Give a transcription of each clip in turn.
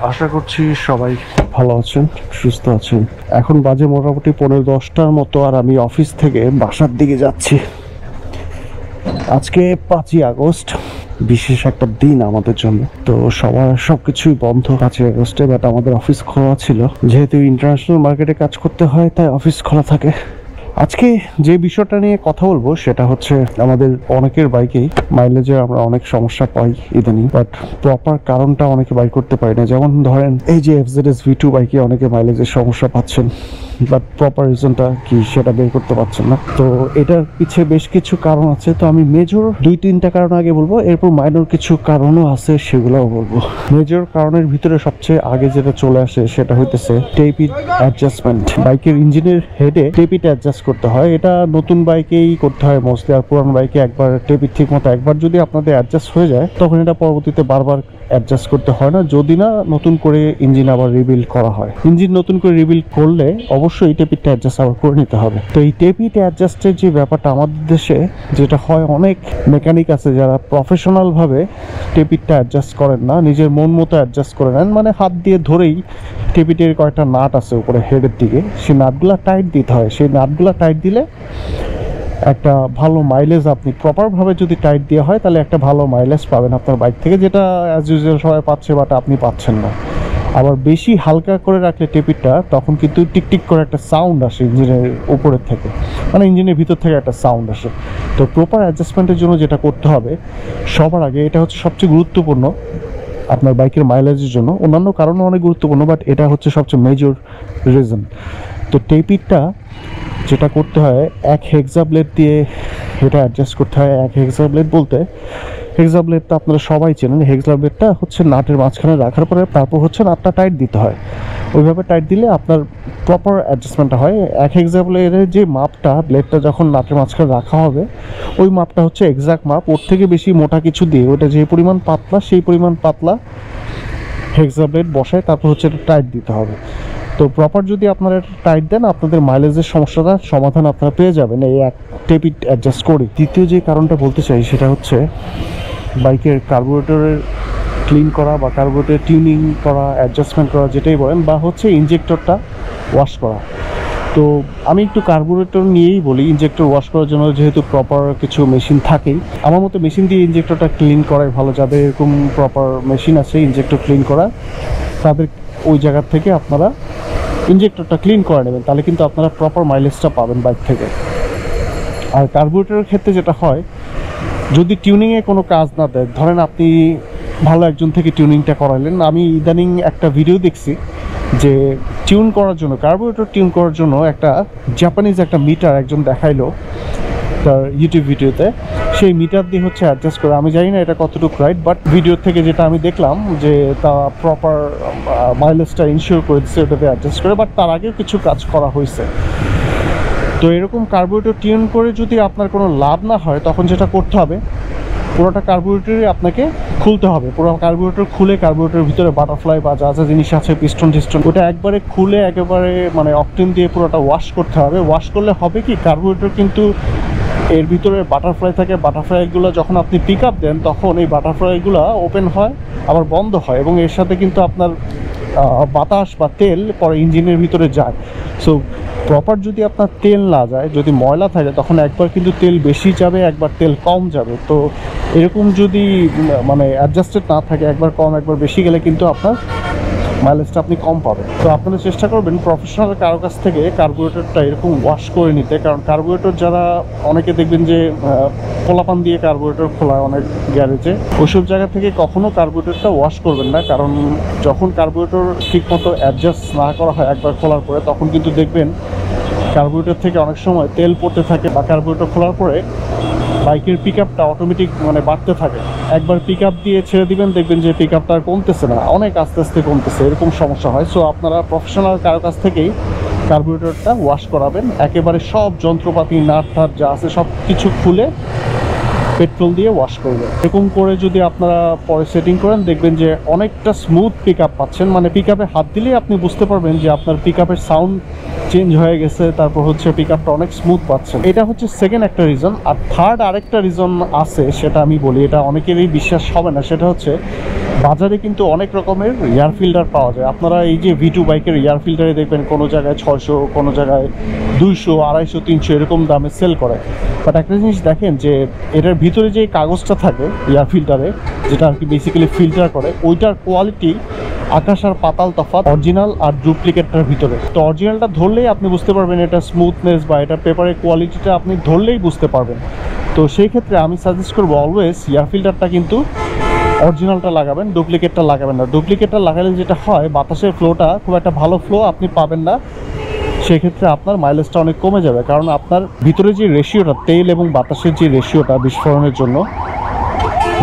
আশা করছি সবাই ভালো আছেন, সুস্থ আছেন। এখন বাজে মোটামুটি 10:15টার মতো, আর আমি অফিস থেকে বাসার দিকে যাচ্ছি। আজকে 5ই আগস্ট, বিশেষ একটা দিন আমাদের জন্য। তো সবার সবকিছুই বন্ধ 5ই আগস্টে, বাট আমাদের অফিস খোলা ছিল। যেহেতু ইন্টারন্যাশনাল মার্কেটে কাজ করতে হয়, তাই অফিস খোলা থাকে। আজকে যে বিষয়টা নিয়ে কথা বলবো সেটা হচ্ছে আমাদের অনেকের বাইকেই মাইলেজে আমরা অনেক সমস্যা পাই ইদানিং, বাট প্রপার কারণটা অনেকে বাইক করতে পারি না। যেমন ধরেন এই যে FZS V2 বাইকে অনেকে মাইলেজের সমস্যা পাচ্ছেন, বাট প্রপার রিজনটা কি সেটা বের করতে পারছেন না। তো এটার পিছিয়ে বেশ কিছু কারণ আছে। তো আমি মেজর 2-3টা কারণ আগে বলবো, এরপর মাইনর কিছু কারণও আছে, সেগুলোও বলবো। মেজর কারণের ভিতরে সবচেয়ে আগে যেটা চলে আসে সেটা হইতেছে টেপিট অ্যাডজাস্টমেন্ট। বাইকের ইঞ্জিনের হেডে টেপিট অ্যাডজাস্ট করতে হয়। এটা নতুন বাইকেই করতে হয় মোস্টলি, আর পুরান বাইকে একবার টেপিট ঠিক মতো একবার যদি আপনাদের অ্যাডজাস্ট হয়ে যায়, তখন এটা পরবর্তীতে বারবার অ্যাডজাস্ট করতে হয় না, যদি না নতুন করে ইঞ্জিন আবার রিবিল্ড করা হয়। ইঞ্জিন নতুন করে রিবিল্ড করলে অবশ্যই টেপিটটা অ্যাডজাস্ট আবার করে নিতে হবে। তো এই টেপিট অ্যাডজাস্টের যে ব্যাপারটা আমাদের দেশে যেটা হয়, অনেক মেকানিক আছে যারা প্রফেশনাল ভাবে টেপিটটা অ্যাডজাস্ট করেন না, নিজের মন মতো অ্যাডজাস্ট করে নেন। মানে হাত দিয়ে ধরেই টেপিটের কয়েকটা নাট আছে উপরে হেডের দিকে, সেই নাটগুলা টাইট দিতে হয়। সেই নাটগুলা টাইট দিলে একটা ভালো মাইলেজ, আপনি প্রপারভাবে যদি টাইট দেওয়া হয় তাহলে একটা ভালো মাইলেজ পাবেন আপনার বাইক থেকে, যেটা অ্যাজ ইউজুয়াল সবাই পাচ্ছে, বাট আপনি পাচ্ছেন না। আবার বেশি হালকা করে রাখলে টেপিটটা, তখন কিন্তু টিকটিক করে একটা সাউন্ড আসে ইঞ্জিনের উপরের থেকে, মানে ইঞ্জিনের ভিতর থেকে একটা সাউন্ড আসে। তো প্রপার অ্যাডজাস্টমেন্টের জন্য যেটা করতে হবে সবার আগে, এটা হচ্ছে সবচেয়ে গুরুত্বপূর্ণ আপনার বাইকের মাইলেজের জন্য। অন্যান্য কারণও অনেক গুরুত্বপূর্ণ, বাট এটা হচ্ছে সবচেয়ে মেজর রিজন। তো টেপিটটা যেটা করতে হয়, এক হেক্সা ব্লেড দিয়ে এটা অ্যাডজাস্ট করতে হয়। এক হেক্সা ব্লেড বলতে, হেক্সা ব্লেডটা আপনারা সবাই চেনেন। হেক্সা ব্লেডটা হচ্ছে নাটের মাঝখানে রাখার পরে তারপর হচ্ছে নাটটা টাইট দিতে হয়। ওইভাবে টাইট দিলে আপনার প্রপার অ্যাডজাস্টমেন্টটা হয়। এক হেক্সা ব্লেডের যে মাপটা, ব্লেডটা যখন নাটের মাঝখানে রাখা হবে, ওই মাপটা হচ্ছে এক্সাক্ট মাপ। ওর থেকে বেশি মোটা কিছু দিয়ে, ওটা যে পরিমাণ পাতলা সেই পরিমাণ পাতলা হেক্সা ব্লেড বসায়, তারপর হচ্ছে এটা টাইট দিতে হবে। তো প্রপার যদি আপনারা এটা টাইট দেন, আপনাদের মাইলেজের সমস্যাটা সমাধান আপনারা পেয়ে যাবেন এই এক টেপিট অ্যাডজাস্ট করে। দ্বিতীয় যে কারণটা বলতে চাই সেটা হচ্ছে বাইকের কার্বোরেটরের ক্লিন করা বা কার্বোরেটর টিউনিং করা, অ্যাডজাস্টমেন্ট করা যেটাই বলেন, বা হচ্ছে ইঞ্জেক্টরটা ওয়াশ করা। তো আমি একটু কার্বোরেটর নিয়েই বলি। ইঞ্জেক্টর ওয়াশ করার জন্য যেহেতু প্রপার কিছু মেশিন থাকেই, আমার মতো মেশিন দিয়ে ইঞ্জেক্টরটা ক্লিন করাই ভালো। যাদের এরকম প্রপার মেশিন আছে ইঞ্জেক্টর ক্লিন করা, তাদের ওই জায়গার থেকে আপনারা ইঞ্জেক্টরটা ক্লিন করে নেবেন, তাহলে কিন্তু আপনারা প্রপার মাইলেজটা পাবেন বাইক থেকে। আর কার্বোরেটরের ক্ষেত্রে যেটা হয়, যদি টিউনিংয়ে কোনো কাজ না দেয়, ধরেন আপনি ভালো একজন থেকে টিউনিংটা করাইলেন। আমি ইদানিং একটা ভিডিও দেখছি যে টিউন করার জন্য, কার্বোরেটর টিউন করার জন্য একটা জাপানিজ একটা মিটার একজন দেখাইলো তার ইউটিউব ভিডিওতে। সেই মিটার দিয়ে হচ্ছে অ্যাডজাস্ট করে। আমি জানি না এটা কতটুকু রাইট, বাট ভিডিও থেকে যেটা আমি দেখলাম যে তা প্রপার মাইলেজটা ইনশিওর করে দিচ্ছে ওটাতে অ্যাডজাস্ট করে, বাট তার আগেও কিছু কাজ করা হয়েছে। তো এরকম কার্বোরেটর টিউন করে যদি আপনার কোনো লাভ না হয়, তখন যেটা করতে হবে, পুরোটা কার্বোরেটরই আপনাকে খুলতে হবে। পুরো কার্বোরেটর খুলে কার্বোরেটরের ভিতরে বাটারফ্লাই বা যা যা জিনিস আছে, পিস্টন টিস্টন, ওটা একবারে খুলে একেবারে মানে অকটেন দিয়ে পুরোটা ওয়াশ করতে হবে। ওয়াশ করলে হবে কি, কার্বোরেটর কিন্তু এর ভিতরে বাটারফ্লাই থাকে। বাটারফ্লাইগুলো যখন আপনি পিক আপ দেন, তখন এই বাটারফ্লাইগুলো ওপেন হয় আবার বন্ধ হয়, এবং এর সাথে কিন্তু আপনার বাতাস বা তেল পরে ইঞ্জিনের ভিতরে যায়। সো প্রপার যদি আপনার তেল না যায়, যদি ময়লা থাকে, তখন একবার কিন্তু তেল বেশি যাবে, একবার তেল কম যাবে। তো এরকম যদি মানে অ্যাডজাস্টেড না থাকে, একবার কম একবার বেশি গেলে কিন্তু আপনার মাইলেজটা আপনি কম পাবেন। তো আপনারা চেষ্টা করবেন প্রফেশনাল কারো কাছ থেকে কার্বোরেটরটা এরকম ওয়াশ করে নিতে। কারণ কার্বোরেটর যারা অনেকে দেখবেন যে পোলাপান দিয়ে কার্বোরেটর খোলায় অনেক গ্যারেজে, ওইসব জায়গা থেকে কখনো কার্বোরেটরটা ওয়াশ করবেন না। কারণ যখন কার্বোরেটর ঠিকমতো অ্যাডজাস্ট না করা হয় একবার খোলার পরে, তখন কিন্তু দেখবেন কার্বোরেটর থেকে অনেক সময় তেল পড়তে থাকে, বা কার্বোরেটর খোলার পরে বাইকের পিক আপটা অটোমেটিক মানে বাড়তে থাকে। একবার পিক আপ দিয়ে ছেড়ে দিবেন, দেখবেন যে পিক আপটা আর কমতেছে না, অনেক আস্তে আস্তে কমতেছে, এরকম সমস্যা হয়। সো আপনারা প্রফেশনাল কারো কাছ থেকেই কার্বোরেটরটা ওয়াশ করাবেন। একেবারে সব যন্ত্রপাতি, নাট টাট যা আছে সব কিছু খুলে পেট্রোল দিয়ে ওয়াশ করবেন। এরকম করে যদি আপনারা পরে সেটিং করেন, দেখবেন যে অনেকটা স্মুথ পিক আপ পাচ্ছেন। মানে পিক আপে হাত দিলেই আপনি বুঝতে পারবেন যে আপনার পিক আপের সাউন্ড চেঞ্জ হয়ে গেছে, তারপর হচ্ছে পিক আপটা অনেক স্মুথ পাচ্ছেন। এটা হচ্ছে সেকেন্ড একটা রিজন। আর থার্ড আরেকটা রিজন আছে, সেটা আমি বলি, এটা অনেকেরই বিশ্বাস হবে না। সেটা হচ্ছে বাজারে কিন্তু অনেক রকমের এয়ার ফিল্টার পাওয়া যায়। আপনারা এই যে V2 বাইকের এয়ার ফিল্টারে দেখবেন কোনো জায়গায় 600, কোনো জায়গায় 200, 250, 300 এরকম দামে সেল করে। বাট একটা জিনিস দেখেন যে এটার ভিতরে যে কাগজটা থাকে এয়ার ফিল্টারে, যেটা আর কি বেসিক্যালি ফিল্টার করে, ওইটার কোয়ালিটি আকাশ আর পাতাল তফাৎ অরিজিনাল আর ডুপ্লিকেটটার ভিতরে। তো অরিজিনালটা ধরলেই আপনি বুঝতে পারবেন এটা স্মুথনেস বা এটা পেপারের কোয়ালিটিটা আপনি ধরলেই বুঝতে পারবেন। তো সেই ক্ষেত্রে আমি সাজেস্ট করবো অলওয়েজ এয়ার ফিল্টারটা কিন্তু অরিজিনালটা লাগাবেন, ডুপ্লিকেটটা লাগাবেন না। ডুপ্লিকেটটা লাগালে যেটা হয়, বাতাসের ফ্লোটা খুব একটা ভালো ফ্লো আপনি পাবেন না, সেক্ষেত্রে আপনার মাইলেজটা অনেক কমে যাবে। কারণ আপনার ভিতরে যে রেশিওটা, তেল এবং বাতাসের যে রেশিওটা বিস্ফোরণের জন্য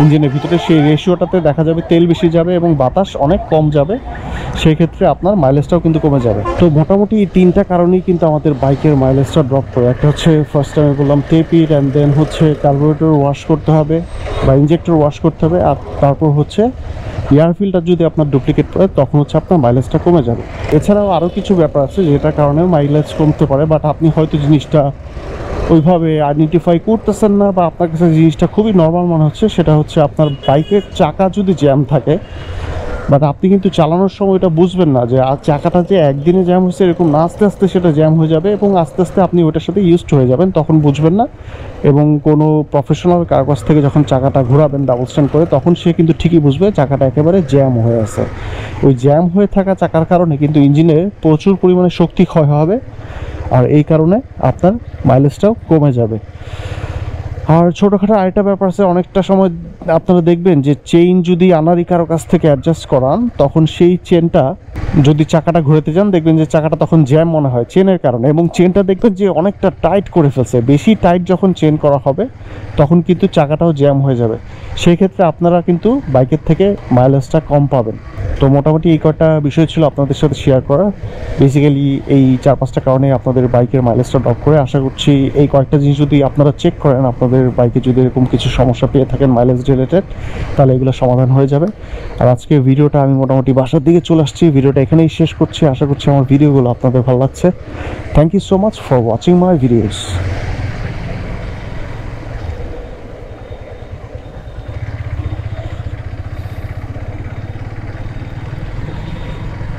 ইঞ্জিনের ভিতরে, সেই রেশিওটাতে দেখা যাবে তেল বেশি যাবে এবং বাতাস অনেক কম যাবে, সেই ক্ষেত্রে আপনার মাইলেজটাও কিন্তু কমে যাবে। তো মোটামুটি এই তিনটা কারণেই কিন্তু আমাদের বাইকের মাইলেজটা ড্রপ করে। একটা হচ্ছে ফার্স্ট টাইমে বললাম টেপিড, অ্যান্ড দেন হচ্ছে কার্বোরেটর ওয়াশ করতে হবে বা ইঞ্জেক্টর ওয়াশ করতে হবে, আর তারপর হচ্ছে এয়ার ফিল্টার যদি আপনার ডুপ্লিকেট পড়ে তখন হচ্ছে আপনার মাইলেজটা কমে যাবে। এছাড়াও আরও কিছু ব্যাপার আছে যেটার কারণে মাইলেজ কমতে পারে, বাট আপনি হয়তো জিনিসটা ওইভাবে আইডেন্টিফাই করতেছেন না, বা আপনার কাছে জিনিসটা খুবই নর্মাল মনে হচ্ছে। সেটা হচ্ছে আপনার বাইকের চাকা যদি জ্যাম থাকে, বাট আপনি কিন্তু চালানোর সময় এটা বুঝবেন না যে চাকাটা যে একদিনে জ্যাম হয়েছে এরকম না, আস্তে আস্তে সেটা জ্যাম হয়ে যাবে এবং আস্তে আস্তে আপনি ওটার সাথে ইউজড হয়ে যাবেন, তখন বুঝবেন না। এবং কোনো প্রফেশনাল কাগজ থেকে যখন চাকাটা ঘোরাবেন ডাবল স্ট্যান্ড করে, তখন সে কিন্তু ঠিকই বুঝবে চাকাটা একেবারে জ্যাম হয়ে আছে। ওই জ্যাম হয়ে থাকা চাকার কারণে কিন্তু ইঞ্জিনে প্রচুর পরিমাণে শক্তি ক্ষয় হবে, আর এই কারণে আপনার মাইলেজটাও কমে যাবে। আর ছোটোখাটো আরেকটা ব্যাপার আছে, অনেকটা সময় আপনারা দেখবেন যে চেইন যদি আনারি কারো কাছ থেকে অ্যাডজাস্ট করান, তখন সেই চেনটা যদি চাকাটা ঘুরাতে যান, দেখবেন যে চাকাটা তখন জ্যাম মনে হয় চেনের কারণে, এবং চেনটা দেখবেন যে অনেকটা টাইট করে ফেলছে। বেশি টাইট যখন চেন করা হবে তখন কিন্তু চাকাটাও জ্যাম হয়ে যাবে, সেই ক্ষেত্রে আপনারা কিন্তু বাইকের থেকে মাইলেজটা কম পাবেন। তো মোটামুটি এই কয়েকটা বিষয় ছিল আপনাদের সাথে শেয়ার করা। বেসিক্যালি এই 4-5টা কারণে আপনাদের বাইকের মাইলেজটা ড্রপ করে। আশা করছি এই কয়েকটা জিনিস যদি আপনারা চেক করেন, আপনাদের বাইকে যদি এরকম কিছু সমস্যা পেয়ে থাকেন মাইলেজ রিলেটেড, তাহলে এগুলো সমাধান হয়ে যাবে। আর আজকে ভিডিওটা আমি মোটামুটি বাসার দিকে চলে আসছি, ভিডিওটা এখানেই শেষ করছি। আশা করছি আমার ভিডিওগুলো আপনাদের ভালো লাগছে। Thank you so much for watching my videos.